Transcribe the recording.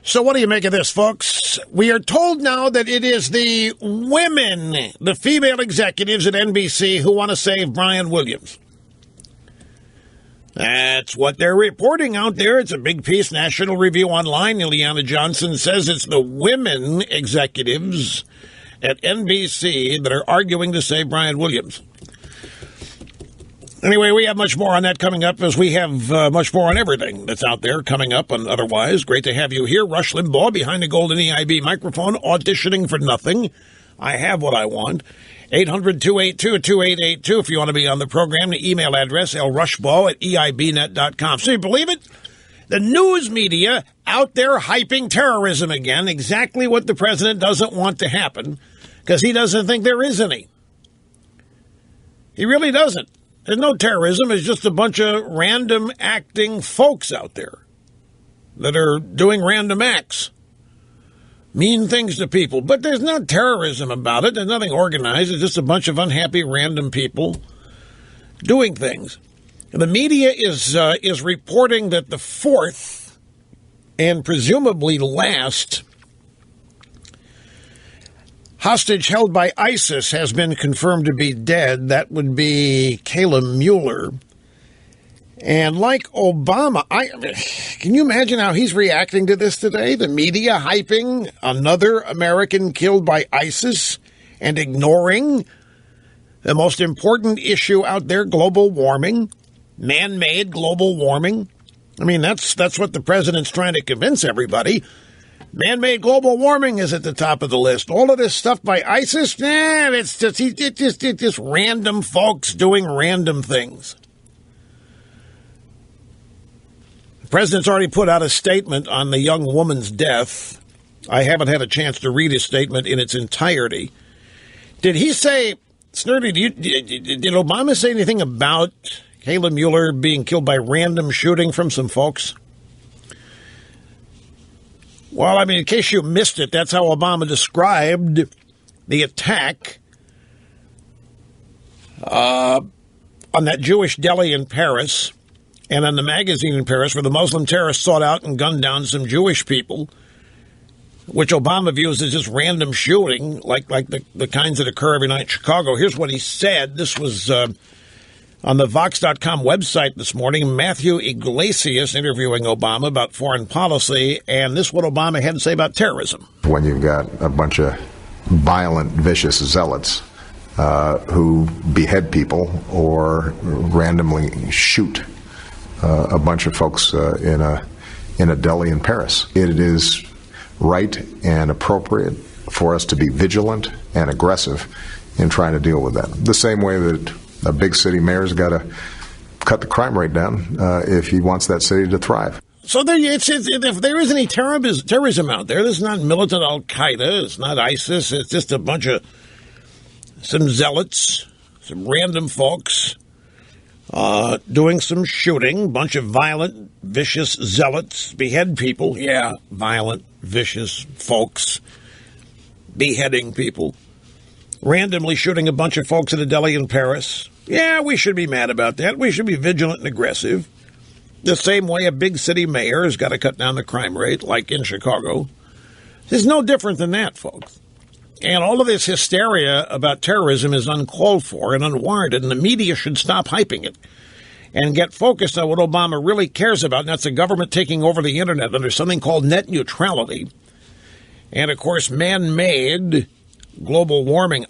So what do you make of this, folks? We are told now that it is the women, the female executives at NBC who want to save Brian Williams. That's what they're reporting out there. It's a big piece, National Review Online. Ileana Johnson says it's the women executives at NBC that are arguing to save Brian Williams. Anyway, we have much more on that coming up, as we have much more on everything that's out there coming up and otherwise. Great to have you here. Rush Limbaugh behind the golden EIB microphone, auditioning for nothing. I have what I want. 800-282-2882 if you want to be on the program. The email address, lrushbaugh@eibnet.com. So you believe it? The news media out there hyping terrorism again, exactly what the president doesn't want to happen, because he doesn't think there is any. He really doesn't. There's no terrorism. It's just a bunch of random acting folks out there that are doing random acts, mean things to people. But there's no terrorism about it. There's nothing organized. It's just a bunch of unhappy random people doing things. The media is reporting that the fourth and presumably last hostage held by ISIS has been confirmed to be dead. That would be Kayla Mueller. And like Obama, can you imagine how he's reacting to this today? The media hyping another American killed by ISIS and ignoring the most important issue out there, global warming, man-made global warming. I mean, that's what the president's trying to convince everybody. Man-made global warming is at the top of the list. All of this stuff by ISIS, it's just random folks doing random things. The president's already put out a statement on the young woman's death. I haven't had a chance to read his statement in its entirety. Did he say, Snurdy, did Obama say anything about Kayla Mueller being killed by random shooting from some folks? Well, I mean, in case you missed it, that's how Obama described the attack on that Jewish deli in Paris and on the magazine in Paris where the Muslim terrorists sought out and gunned down some Jewish people, which Obama views as just random shooting, like the kinds that occur every night in Chicago. Here's what he said. This was on the Vox.com website this morning. Matthew Iglesias interviewing Obama about foreign policy, and this is what Obama had to say about terrorism. When you've got a bunch of violent, vicious zealots who behead people or randomly shoot a bunch of folks in a deli in Paris, it is right and appropriate for us to be vigilant and aggressive in trying to deal with that. The same way that a big city mayor's got to cut the crime rate down if he wants that city to thrive. So if there is any terrorism out there, this is not militant Al-Qaeda, it's not ISIS, it's just a bunch of some zealots, some random folks doing some shooting, bunch of violent, vicious zealots, behead people. Yeah, violent, vicious folks beheading people. Randomly shooting a bunch of folks at a deli in Paris. Yeah, we should be mad about that. We should be vigilant and aggressive. The same way a big city mayor has got to cut down the crime rate, like in Chicago. It's no different than that, folks. And all of this hysteria about terrorism is uncalled for and unwarranted, and the media should stop hyping it and get focused on what Obama really cares about, and that's the government taking over the internet under something called net neutrality. And, of course, man-made global warming.